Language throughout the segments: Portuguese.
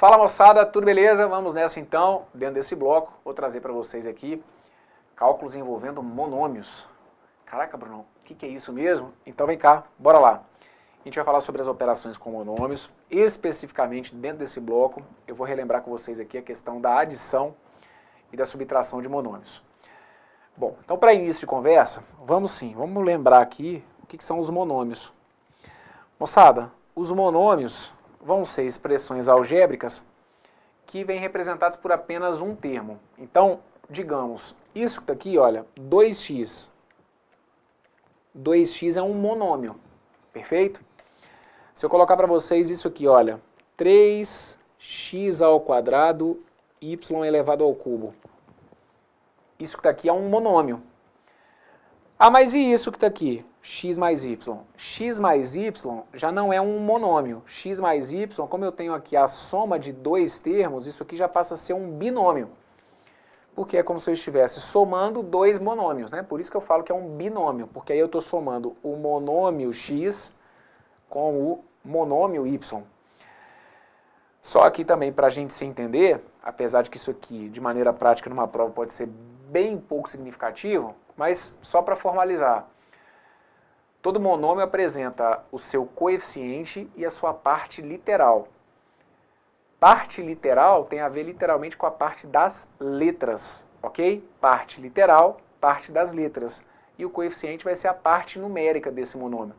Fala moçada, tudo beleza? Vamos nessa então, dentro desse bloco, vou trazer para vocês aqui cálculos envolvendo monômios. Caraca, Bruno, o que é isso mesmo? Então vem cá, bora lá. A gente vai falar sobre as operações com monômios, especificamente dentro desse bloco, eu vou relembrar com vocês aqui a questão da adição e da subtração de monômios. Bom, então para início de conversa, vamos lembrar aqui o que são os monômios. Moçada, os monômios vão ser expressões algébricas que vêm representadas por apenas um termo. Então, digamos, isso daqui, olha, 2x. 2x é um monômio, perfeito? Se eu colocar para vocês isso aqui, olha, 3x ao quadrado, y elevado ao cubo. Isso que está aqui é um monômio. Ah, mas e isso que está aqui? X mais y. X mais y já não é um monômio. X mais y, como eu tenho aqui a soma de dois termos, isso aqui já passa a ser um binômio. Porque é como se eu estivesse somando dois monômios, né? Por isso que eu falo que é um binômio, porque aí eu estou somando o monômio x com o monômio y. Só aqui também, para a gente se entender, apesar de que isso aqui, de maneira prática, numa prova pode ser bem pouco significativo, mas só para formalizar. Todo monômio apresenta o seu coeficiente e a sua parte literal. Parte literal tem a ver literalmente com a parte das letras, ok? Parte literal, parte das letras. E o coeficiente vai ser a parte numérica desse monômio.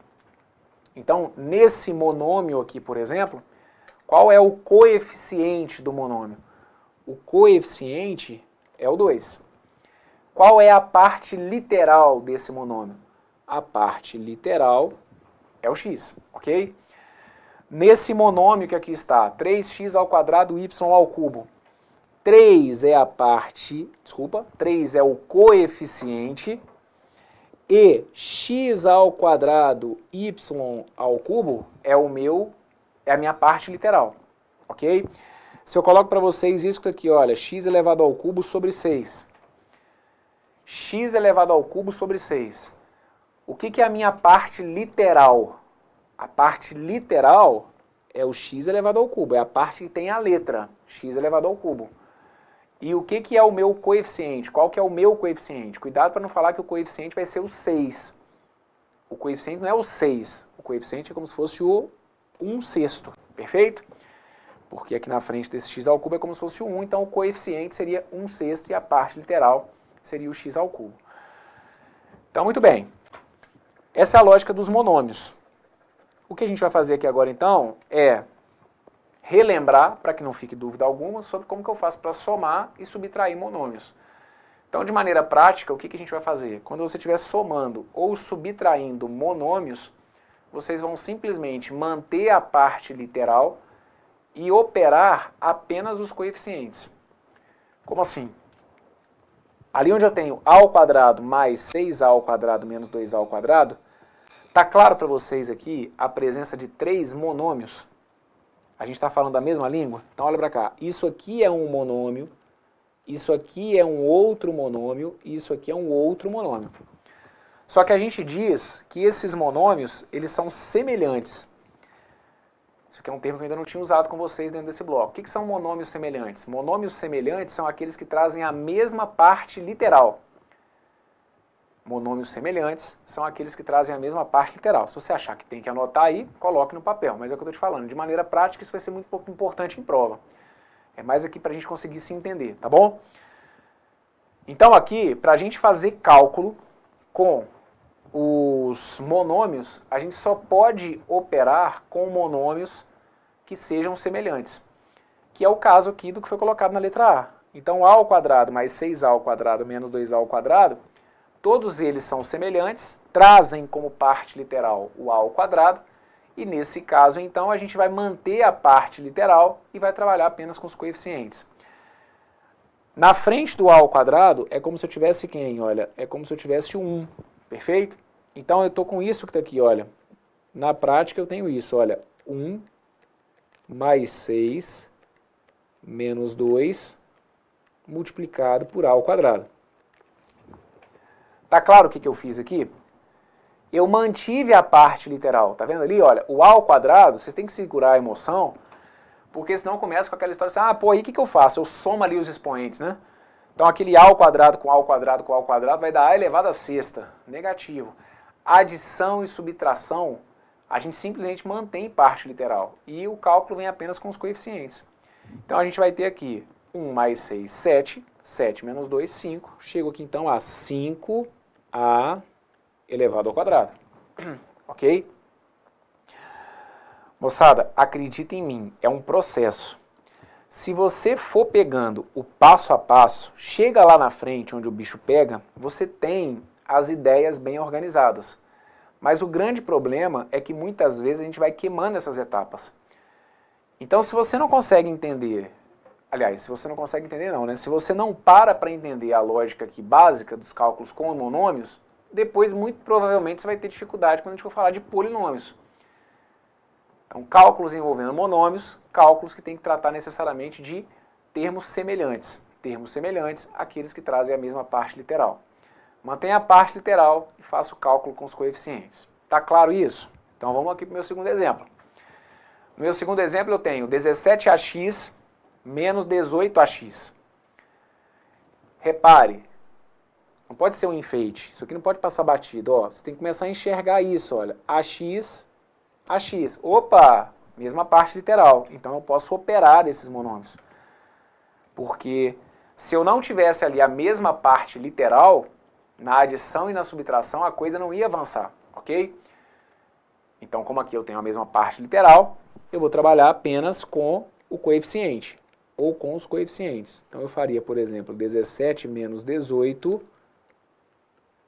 Então, nesse monômio aqui, por exemplo, qual é o coeficiente do monômio? O coeficiente é o 2. Qual é a parte literal desse monômio? A parte literal é o x, ok? Nesse monômio que aqui está, 3x ao quadrado, y ao cubo. 3 é a parte, 3 é o coeficiente e x ao quadrado, y ao cubo é a minha parte literal, ok? Se eu coloco para vocês isso aqui, olha, x elevado ao cubo sobre 6. X elevado ao cubo sobre 6. O que é a minha parte literal? A parte literal é o x elevado ao cubo, é a parte que tem a letra, x elevado ao cubo. E o que é o meu coeficiente? Qual que é o meu coeficiente? Cuidado para não falar que o coeficiente vai ser o 6. O coeficiente não é o 6, o coeficiente é como se fosse o 1/6, perfeito? Porque aqui na frente desse x ao cubo é como se fosse o 1, então o coeficiente seria 1/6 e a parte literal seria o x ao cubo. Então, muito bem. Essa é a lógica dos monômios. O que a gente vai fazer aqui agora, então, é relembrar, para que não fique dúvida alguma, sobre como que eu faço para somar e subtrair monômios. Então, de maneira prática, o que a gente vai fazer? Quando você estiver somando ou subtraindo monômios, vocês vão simplesmente manter a parte literal e operar apenas os coeficientes. Como assim? Ali onde eu tenho a ao quadrado mais 6a ao quadrado menos 2a ao quadrado, está claro para vocês aqui a presença de 3 monômios? A gente está falando da mesma língua? Então olha para cá, isso aqui é um monômio, isso aqui é um outro monômio, e isso aqui é um outro monômio. Só que a gente diz que esses monômios, eles são semelhantes. Isso aqui é um termo que eu ainda não tinha usado com vocês dentro desse bloco. O que são monômios semelhantes? Monômios semelhantes são aqueles que trazem a mesma parte literal. Monômios semelhantes são aqueles que trazem a mesma parte literal. Se você achar que tem que anotar aí, coloque no papel. Mas é o que eu estou te falando. De maneira prática, isso vai ser muito pouco importante em prova. É mais aqui para a gente conseguir se entender, tá bom? Então aqui, para a gente fazer cálculo com os monômios, a gente só pode operar com monômios que sejam semelhantes, que é o caso aqui do que foi colocado na letra A. Então, a ao quadrado mais 6a ao quadrado menos 2a ao quadrado, todos eles são semelhantes, trazem como parte literal o a ao quadrado, e nesse caso, então, a gente vai manter a parte literal e vai trabalhar apenas com os coeficientes. Na frente do a ao quadrado, é como se eu tivesse quem? Olha, é como se eu tivesse o 1, perfeito? Então, eu estou com isso que está aqui, olha. Na prática, eu tenho isso, olha. 1 mais 6 menos 2 multiplicado por a ao quadrado. Tá claro o que eu fiz aqui? Eu mantive a parte literal, tá vendo ali? Olha, o a ao quadrado, vocês têm que segurar a emoção, Porque senão começa com aquela história assim, ah, pô, aí o que eu faço? Eu somo ali os expoentes, né? Então aquele a ao quadrado com a ao quadrado com a ao quadrado vai dar a elevado à sexta. Negativo. Adição e subtração, a gente simplesmente mantém parte literal. E o cálculo vem apenas com os coeficientes. Então a gente vai ter aqui 1 mais 6, 7. 7 menos 2, 5. Chego aqui então a 5a elevado ao quadrado. Ok? Moçada, acredita em mim, é um processo. Se você for pegando o passo a passo, chega lá na frente onde o bicho pega, você tem as ideias bem organizadas. Mas o grande problema é que muitas vezes a gente vai queimando essas etapas. Então se você não consegue entender, aliás, se você não consegue entender não, né? Se você não para entender a lógica aqui básica dos cálculos com monômios, depois muito provavelmente você vai ter dificuldade quando a gente for falar de polinômios. Então, cálculos envolvendo monômios, cálculos que tem que tratar necessariamente de termos semelhantes. Termos semelhantes, aqueles que trazem a mesma parte literal. Mantenha a parte literal e faça o cálculo com os coeficientes. Tá claro isso? Então vamos aqui para o meu segundo exemplo. No meu segundo exemplo eu tenho 17ax menos 18ax. Repare, não pode ser um enfeite, isso aqui não pode passar batido. Ó, você tem que começar a enxergar isso, olha, ax... ax. Opa, mesma parte literal. Então eu posso operar desses monômios. Porque se eu não tivesse ali a mesma parte literal, na adição e na subtração a coisa não ia avançar, ok? Então como aqui eu tenho a mesma parte literal, eu vou trabalhar apenas com o coeficiente, ou com os coeficientes. Então eu faria, por exemplo, 17 menos 18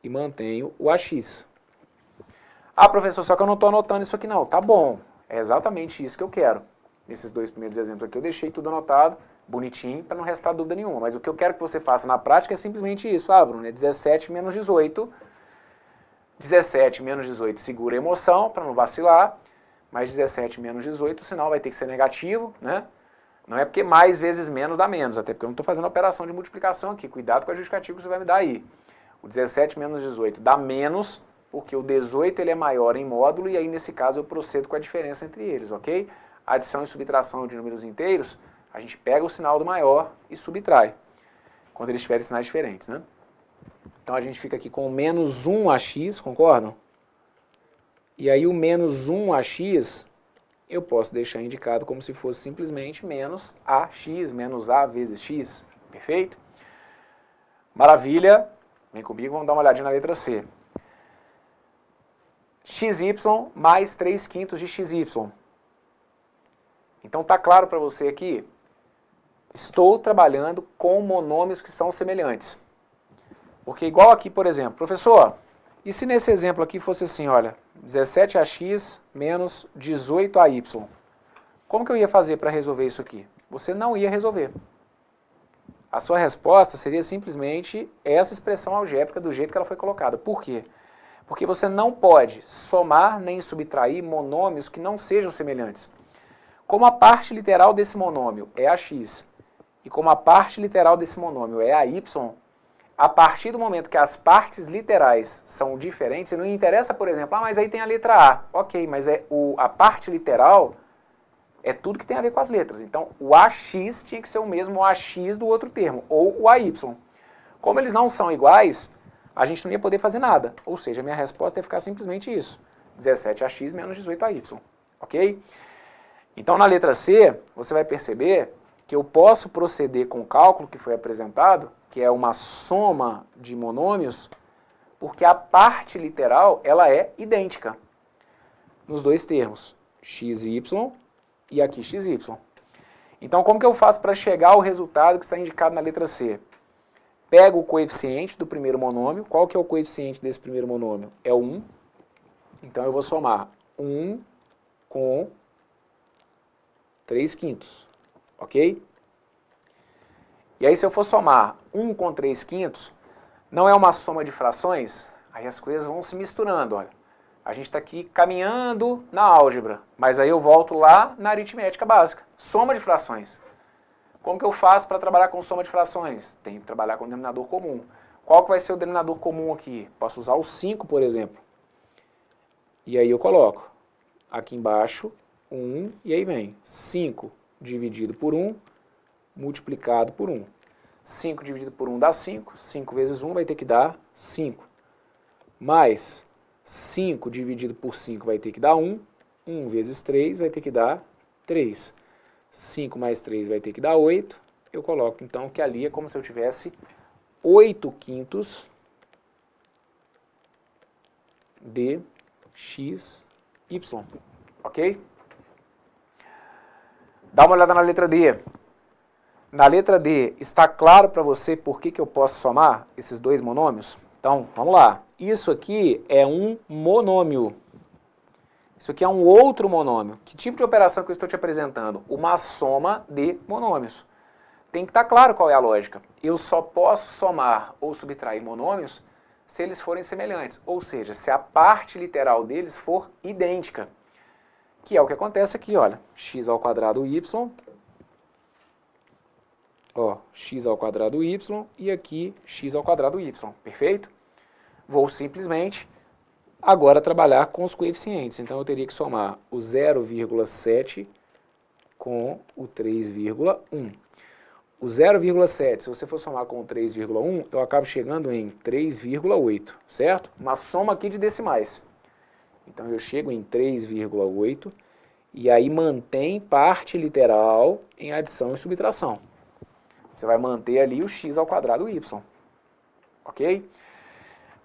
e mantenho o ax. Ah, professor, só que eu não estou anotando isso aqui não. Tá bom, é exatamente isso que eu quero. Nesses dois primeiros exemplos aqui eu deixei tudo anotado, bonitinho, para não restar dúvida nenhuma. Mas o que eu quero que você faça na prática é simplesmente isso. Ah, Bruno, é 17 menos 18. 17 menos 18 segura a emoção, para não vacilar. Mas 17 menos 18, o sinal vai ter que ser negativo, né? Não é porque mais vezes menos dá menos, até porque eu não estou fazendo operação de multiplicação aqui. Cuidado com a justificativa que você vai me dar aí. O 17 menos 18 dá menos, porque o 18 ele é maior em módulo, e aí nesse caso eu procedo com a diferença entre eles, ok? Adição e subtração de números inteiros, a gente pega o sinal do maior e subtrai, quando eles tiverem sinais diferentes, né? Então a gente fica aqui com menos 1ax, concordam? E aí o menos 1ax, eu posso deixar indicado como se fosse simplesmente menos ax, menos a vezes x, perfeito? Maravilha, vem comigo, vamos dar uma olhadinha na letra C. xy mais 3/5 de xy. Então tá claro para você aqui? Estou trabalhando com monômios que são semelhantes. Porque igual aqui, por exemplo, professor, e se nesse exemplo aqui fosse assim, olha, 17ax menos 18ay? Como que eu ia fazer para resolver isso aqui? Você não ia resolver. A sua resposta seria simplesmente essa expressão algébrica do jeito que ela foi colocada. Por quê? Porque você não pode somar nem subtrair monômios que não sejam semelhantes. Como a parte literal desse monômio é ax, e como a parte literal desse monômio é ay, a partir do momento que as partes literais são diferentes, não interessa, por exemplo, mas aí tem a letra A. Ok, mas a parte literal é tudo que tem a ver com as letras. Então, o ax tinha que ser o mesmo ax do outro termo, ou o ay. Como eles não são iguais, a gente não ia poder fazer nada. Ou seja, a minha resposta ia ficar simplesmente isso. 17ax menos 18ay. Ok? Então, na letra C, você vai perceber que eu posso proceder com o cálculo que foi apresentado, que é uma soma de monômios, porque a parte literal ela é idêntica nos dois termos, xy e aqui xy. Então, como que eu faço para chegar ao resultado que está indicado na letra C? Pego o coeficiente do primeiro monômio. Qual que é o coeficiente desse primeiro monômio? É 1. Então, eu vou somar 1 com 3/5, ok? E aí, se eu for somar 1 com 3/5, não é uma soma de frações? Aí as coisas vão se misturando, olha. A gente está aqui caminhando na álgebra, mas aí eu volto lá na aritmética básica. Soma de frações. Como que eu faço para trabalhar com soma de frações? Tenho que trabalhar com o denominador comum. Qual que vai ser o denominador comum aqui? Posso usar o 5, por exemplo. E aí eu coloco aqui embaixo 1, e aí vem 5 dividido por 1, multiplicado por 1. 5 dividido por 1 dá 5, 5 vezes 1 vai ter que dar 5. Mais 5 dividido por 5 vai ter que dar 1, 1 vezes 3 vai ter que dar 3. 5 mais 3 vai ter que dar 8. Eu coloco então que ali é como se eu tivesse 8/5 de x, y. Ok? Dá uma olhada na letra D. Na letra D, está claro para você por que eu posso somar esses dois monômios? Então, vamos lá. Isso aqui é um monômio. Isso aqui é um outro monômio. Que tipo de operação que eu estou te apresentando? Uma soma de monômios. Tem que estar claro qual é a lógica. Eu só posso somar ou subtrair monômios se eles forem semelhantes, ou seja, se a parte literal deles for idêntica, que é o que acontece aqui, olha, x ao quadrado y, ó, x ao quadrado y e aqui x ao quadrado y, perfeito? Vou simplesmente agora trabalhar com os coeficientes, então eu teria que somar o 0,7 com o 3,1. O 0,7, se você for somar com o 3,1, eu acabo chegando em 3,8, certo? Uma soma aqui de decimais. Então eu chego em 3,8 e aí mantém parte literal em adição e subtração. Você vai manter ali o x ao quadrado y, ok?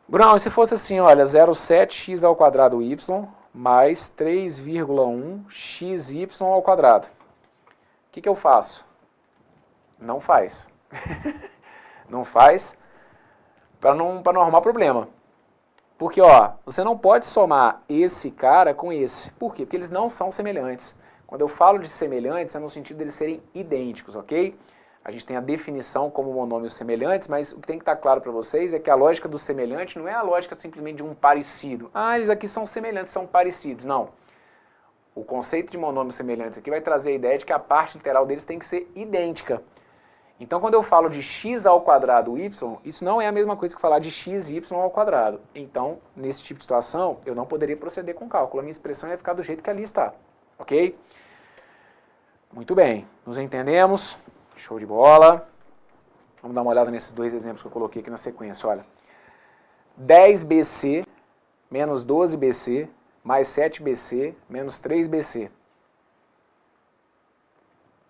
Bruno, se fosse assim, olha, 0,7x ao quadrado y mais 3,1xy ao quadrado. O que eu faço? Não faz. Não faz para não arrumar problema. Porque, ó, você não pode somar esse cara com esse. Por quê? Porque eles não são semelhantes. Quando eu falo de semelhantes, é no sentido de eles serem idênticos, ok? A gente tem a definição como monômios semelhantes, mas o que tem que estar claro para vocês é que a lógica do semelhante não é a lógica simplesmente de um parecido. Ah, eles aqui são semelhantes, são parecidos. Não. O conceito de monômios semelhantes aqui vai trazer a ideia de que a parte literal deles tem que ser idêntica. Então, quando eu falo de x ao quadrado y, isso não é a mesma coisa que falar de xy ao quadrado. Então, nesse tipo de situação, eu não poderia proceder com cálculo. A minha expressão ia ficar do jeito que ali está. Ok? Muito bem. Nos entendemos? Show de bola. Vamos dar uma olhada nesses dois exemplos que eu coloquei aqui na sequência. Olha, 10BC menos 12BC mais 7BC menos 3BC.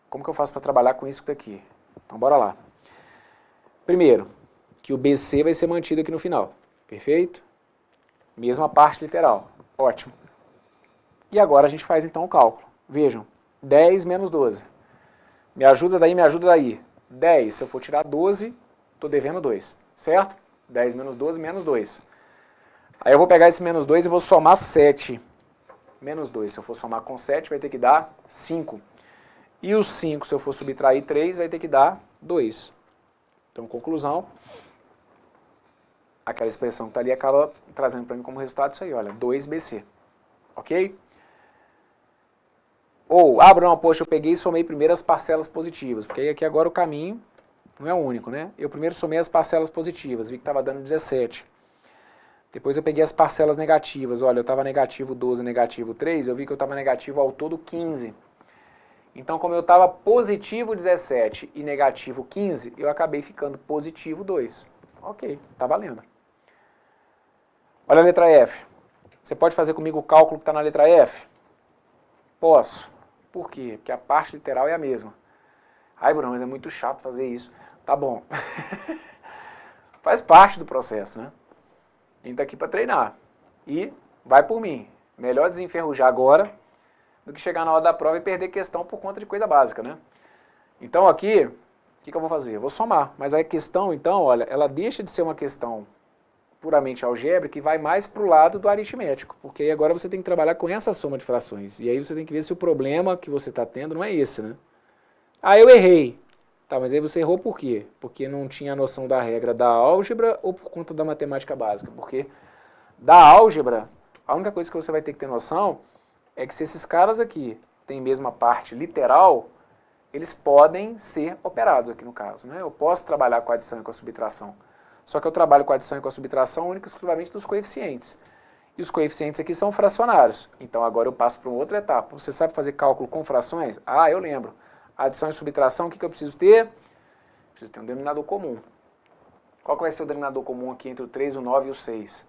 Como que eu faço para trabalhar com isso daqui? Então, bora lá. Primeiro, que o BC vai ser mantido aqui no final. Perfeito? Mesma parte literal. Ótimo. E agora a gente faz então o cálculo. Vejam, 10 menos 12. Me ajuda daí, me ajuda daí. 10, se eu for tirar 12, estou devendo 2. Certo? 10 menos 12, menos 2. Aí eu vou pegar esse menos 2 e vou somar 7. Menos 2, se eu for somar com 7, vai ter que dar 5. E o 5, se eu for subtrair 3, vai ter que dar 2. Então, conclusão, aquela expressão que está ali acaba trazendo para mim como resultado isso aí, olha, 2BC. Ok? Ou, Bruno, poxa, eu peguei e somei primeiro as parcelas positivas, porque aí aqui agora o caminho não é único, né? Eu primeiro somei as parcelas positivas, vi que estava dando 17. Depois eu peguei as parcelas negativas, olha, eu estava negativo 12, negativo 3, eu vi que eu estava negativo ao todo 15. Então, como eu estava positivo 17 e negativo 15, eu acabei ficando positivo 2. Ok, tá valendo. Olha a letra F. Você pode fazer comigo o cálculo que está na letra F? Posso. Por quê? Porque a parte literal é a mesma. Ai, Bruno, mas é muito chato fazer isso. Tá bom. Faz parte do processo, né? A gente tá aqui para treinar. E vai por mim. Melhor desenferrujar agora do que chegar na hora da prova e perder questão por conta de coisa básica, né? Então aqui, o que eu vou fazer? Eu vou somar, mas a questão, então, olha, ela deixa de ser uma questão puramente algébrica e vai mais para o lado do aritmético, porque aí agora você tem que trabalhar com essa soma de frações, e aí você tem que ver se o problema que você está tendo não é esse, né? Ah, eu errei. Tá, mas aí você errou por quê? Porque não tinha a noção da regra da álgebra ou por conta da matemática básica? Porque da álgebra, a única coisa que você vai ter que ter noção é que se esses caras aqui têm mesma parte literal, eles podem ser operados aqui no caso, né? Eu posso trabalhar com a adição e com a subtração. Só que eu trabalho com a adição e com a subtração única e exclusivamente dos coeficientes. E os coeficientes aqui são fracionários. Então agora eu passo para uma outra etapa. Você sabe fazer cálculo com frações? Ah, eu lembro. Adição e subtração, o que eu preciso ter? Preciso ter um denominador comum. Qual que vai ser o denominador comum aqui entre o 3, o 9 e o 6?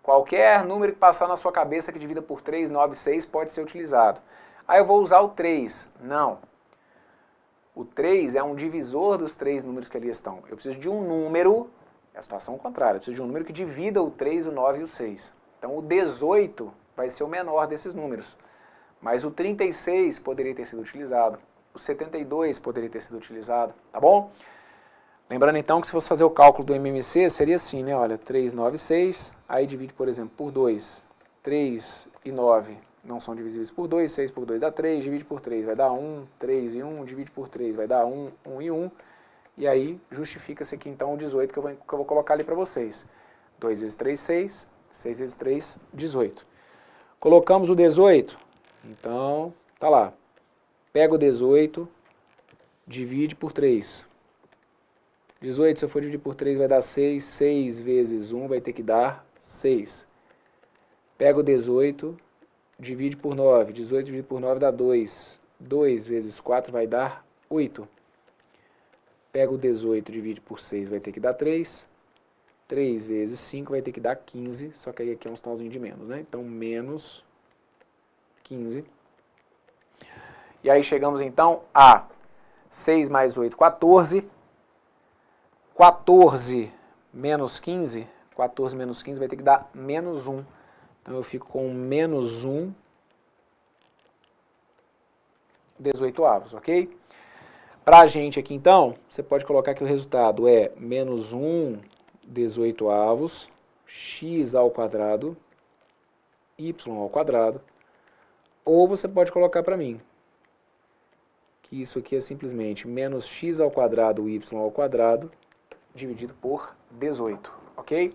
Qualquer número que passar na sua cabeça que divida por 3, 9 e 6 pode ser utilizado. Aí eu vou usar o 3. Não. O 3 é um divisor dos 3 números que ali estão. Eu preciso de um número, é a situação contrária, eu preciso de um número que divida o 3, o 9 e o 6. Então o 18 vai ser o menor desses números. Mas o 36 poderia ter sido utilizado. O 72 poderia ter sido utilizado, tá bom? Lembrando então que se você fazer o cálculo do MMC, seria assim, né? Olha, 3, 9, 6, aí divide, por exemplo, por 2. 3 e 9 não são divisíveis por 2, 6 por 2 dá 3, divide por 3 vai dar 1, 3 e 1, divide por 3 vai dar 1, 1 e 1. E aí justifica-se aqui então o 18 que eu vou colocar ali para vocês. 2 vezes 3, 6, 6 vezes 3, 18. Colocamos o 18, então tá lá. Pega o 18, divide por 3. 18, se eu for dividir por 3, vai dar 6. 6 vezes 1 vai ter que dar 6. Pega o 18, divide por 9. 18 dividido por 9 dá 2. 2 vezes 4 vai dar 8. Pega o 18, divide por 6, vai ter que dar 3. 3 vezes 5 vai ter que dar 15, só que aí aqui é um sinalzinho de menos, né? Então, menos 15. E aí chegamos então a 6 mais 8, 14. 14 menos 15, 14 menos 15 vai ter que dar menos 1. Então eu fico com menos 1 18avos, ok? Para a gente aqui então, você pode colocar que o resultado é menos 1 18avos, x ao quadrado, y ao quadrado. Ou você pode colocar para mim que isso aqui é simplesmente menos x ao quadrado, y ao quadrado, dividido por 18, ok?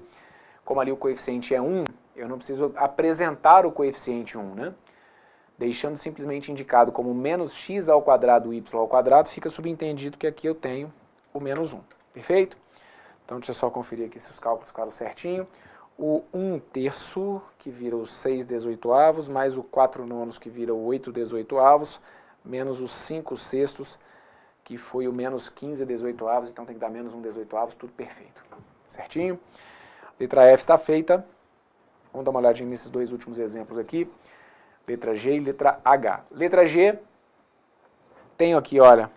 Como ali o coeficiente é 1, eu não preciso apresentar o coeficiente 1, né? Deixando simplesmente indicado como menos x ao quadrado, y ao quadrado, fica subentendido que aqui eu tenho o menos 1, perfeito? Então deixa eu só conferir aqui se os cálculos ficaram certinho. O 1/3, que vira os 6 18avos, mais o 4/9, que vira o 8 18avos, menos os 5/6, que foi o menos 15 18avos, então tem que dar menos 1 18avos, tudo perfeito. Certinho? Letra F está feita. Vamos dar uma olhadinha nesses dois últimos exemplos aqui. Letra G e letra H. Letra G, tenho aqui, olha,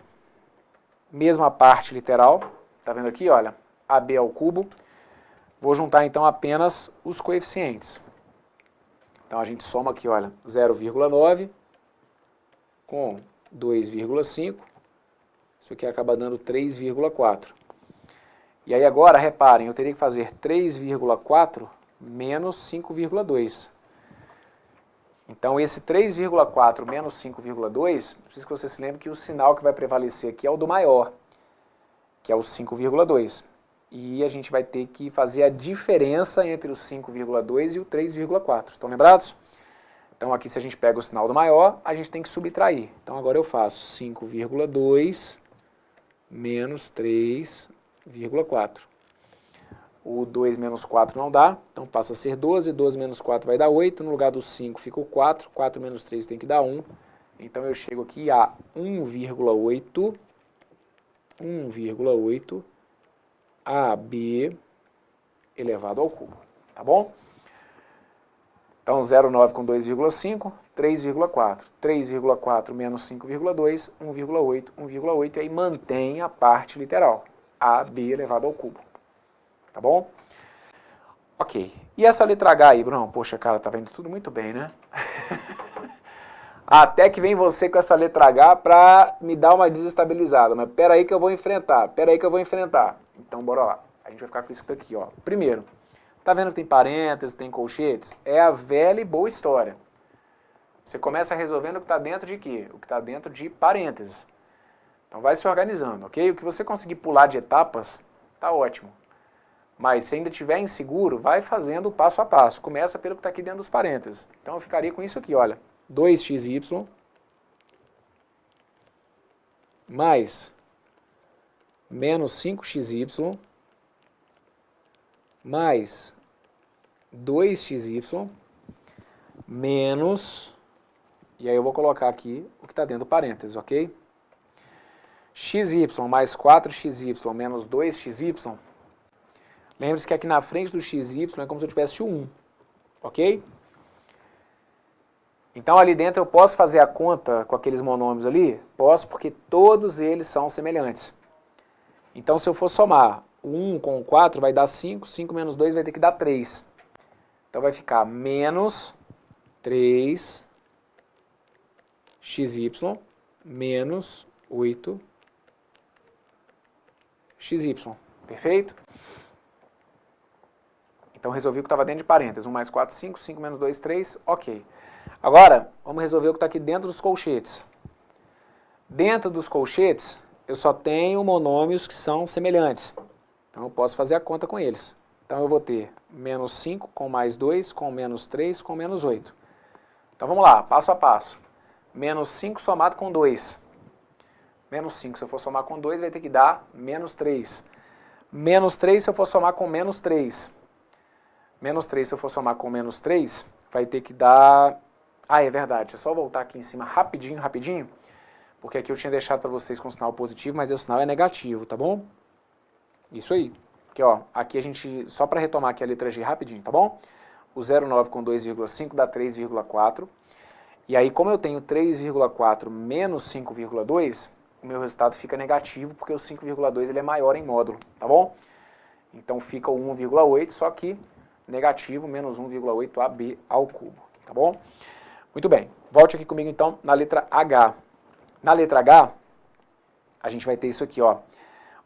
mesma parte literal. Tá vendo aqui, olha, AB ao cubo. Vou juntar então apenas os coeficientes. Então a gente soma aqui, olha, 0,9 com 2,5. Isso aqui acaba dando 3,4. E aí agora, reparem, eu teria que fazer 3,4 menos 5,2. Então esse 3,4 menos 5,2, preciso que você se lembre que o sinal que vai prevalecer aqui é o do maior, que é o 5,2. E a gente vai ter que fazer a diferença entre o 5,2 e o 3,4. Estão lembrados? Então aqui se a gente pega o sinal do maior, a gente tem que subtrair. Então agora eu faço 5,2 menos 3,4. O 2 menos 4 não dá, então passa a ser 12. 12 menos 4 vai dar 8. No lugar do 5 fica o 4. 4 menos 3 tem que dar 1. Então eu chego aqui a 1,8 AB elevado ao cubo. Tá bom? Então 0,9 com 2,5, 3,4. 3,4 menos 5,2, 1,8, 1,8. E aí mantém a parte literal. AB elevado ao cubo. Tá bom? Ok. E essa letra H aí, Bruno? Poxa, cara, tá vendo tudo muito bem, né? Até que vem você com essa letra H pra me dar uma desestabilizada. Mas pera aí que eu vou enfrentar. Pera aí que eu vou enfrentar. Então, bora lá. A gente vai ficar com isso aqui, ó. Primeiro, tá vendo que tem parênteses, tem colchetes? É a velha e boa história. Você começa resolvendo o que tá dentro de quê? O que tá dentro de parênteses. Então vai se organizando, ok? O que você conseguir pular de etapas, tá ótimo. Mas se ainda estiver inseguro, vai fazendo passo a passo. Começa pelo que está aqui dentro dos parênteses. Então eu ficaria com isso aqui, olha. 2xy mais menos 5xy mais 2xy menos... E aí eu vou colocar aqui o que está dentro do parênteses, ok? xy mais 4xy menos 2xy, lembre-se que aqui na frente do xy é como se eu tivesse o 1, ok? Então ali dentro eu posso fazer a conta com aqueles monômios ali? Posso, porque todos eles são semelhantes. Então se eu for somar o 1 com o 4 vai dar 5, 5 menos 2 vai ter que dar 3. Então vai ficar menos 3xy menos 8xy. Perfeito? Então resolvi o que estava dentro de parênteses. 1 mais 4, 5, 5 menos 2, 3, ok. Agora, vamos resolver o que está aqui dentro dos colchetes. Dentro dos colchetes, eu só tenho monômios que são semelhantes. Então eu posso fazer a conta com eles. Então eu vou ter menos 5 com mais 2, com menos 3, com menos 8. Então vamos lá, passo a passo. Menos 5 somado com 2. Menos 5, se eu for somar com 2, vai ter que dar menos 3. Menos 3, se eu for somar com menos 3. Menos 3, se eu for somar com menos 3, vai ter que dar... Ah, é verdade, é só voltar aqui em cima rapidinho, porque aqui eu tinha deixado para vocês com sinal positivo, mas esse sinal é negativo, tá bom? Isso aí. Aqui, ó, aqui a gente, só para retomar aqui a letra G rapidinho, tá bom? O 0,9 com 2,5 dá 3,4. E aí, como eu tenho 3,4 menos 5,2, o meu resultado fica negativo, porque o 5,2 ele é maior em módulo, tá bom? Então fica o 1,8, só que negativo, menos 1,8 AB ao cubo, tá bom? Muito bem, volte aqui comigo então na letra H. Na letra H, a gente vai ter isso aqui, ó.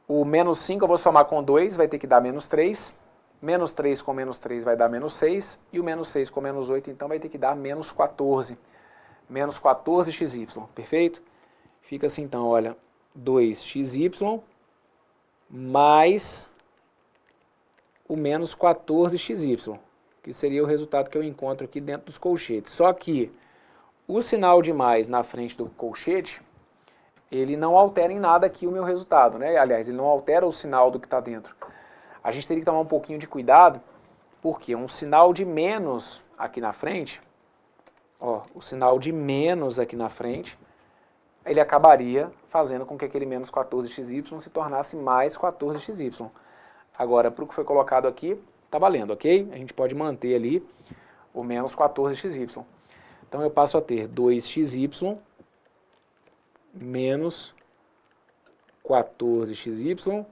O menos 5 eu vou somar com 2, vai ter que dar menos 3. Menos 3 com menos 3 vai dar menos 6. E o menos 6 com menos 8, então, vai ter que dar menos 14. Menos 14xy, perfeito? Fica assim, então, olha, 2xy mais o menos 14xy, que seria o resultado que eu encontro aqui dentro dos colchetes. Só que o sinal de mais na frente do colchete, ele não altera em nada aqui o meu resultado, né? Aliás, ele não altera o sinal do que está dentro. A gente teria que tomar um pouquinho de cuidado, porque um sinal de menos aqui na frente, ó, o sinal de menos aqui na frente, ele acabaria fazendo com que aquele menos 14xy se tornasse mais 14xy. Agora, para o que foi colocado aqui, tá valendo, ok? A gente pode manter ali o menos 14xy. Então eu passo a ter 2xy menos 14xy,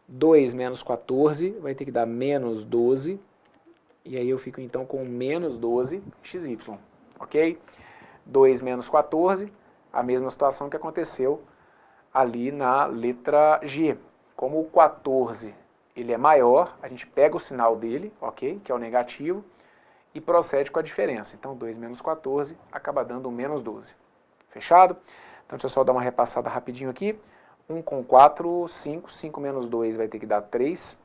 2 menos 14 vai ter que dar menos 12, e aí eu fico então com menos 12xy, ok? 2 menos 14, a mesma situação que aconteceu ali na letra G. Como o 14 ele é maior, a gente pega o sinal dele, ok? Que é o negativo, e procede com a diferença. Então 2 menos 14 acaba dando menos 12. Fechado? Então deixa eu só dar uma repassada rapidinho aqui. 1 com 4, 5. 5 menos 2 vai ter que dar 3.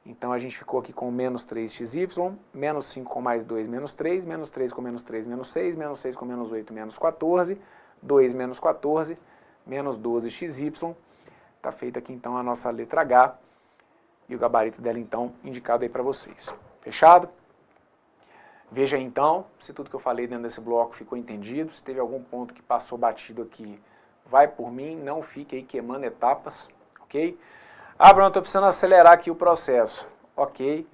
Então a gente ficou aqui com menos 3xy. Menos 5 com mais 2, menos 3. Menos 3 com menos 3, menos 6. Menos 6 com menos 8, menos 14. 2 menos 14, menos 12xy. Está feita aqui então a nossa letra H. E o gabarito dela então indicado aí para vocês. Fechado? Veja aí então se tudo que eu falei dentro desse bloco ficou entendido. Se teve algum ponto que passou batido aqui, vai por mim, não fique aí queimando etapas, ok? Ah, Bruno, estou precisando acelerar aqui o processo. Ok,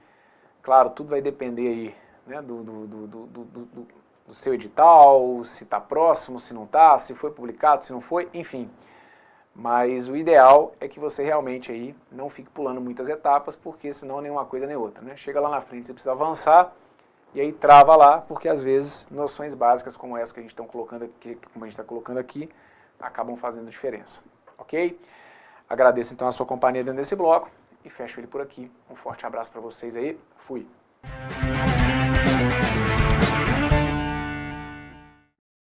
claro, tudo vai depender aí, né, do seu edital, se está próximo, se não está, se foi publicado, se não foi, enfim. Mas o ideal é que você realmente aí não fique pulando muitas etapas, porque senão nem uma coisa nem outra, né? Chega lá na frente, você precisa avançar, e aí trava lá, porque às vezes noções básicas como essa que a gente está colocando aqui, acabam fazendo diferença, ok? Agradeço então a sua companhia dentro desse bloco e fecho ele por aqui. Um forte abraço para vocês aí, fui!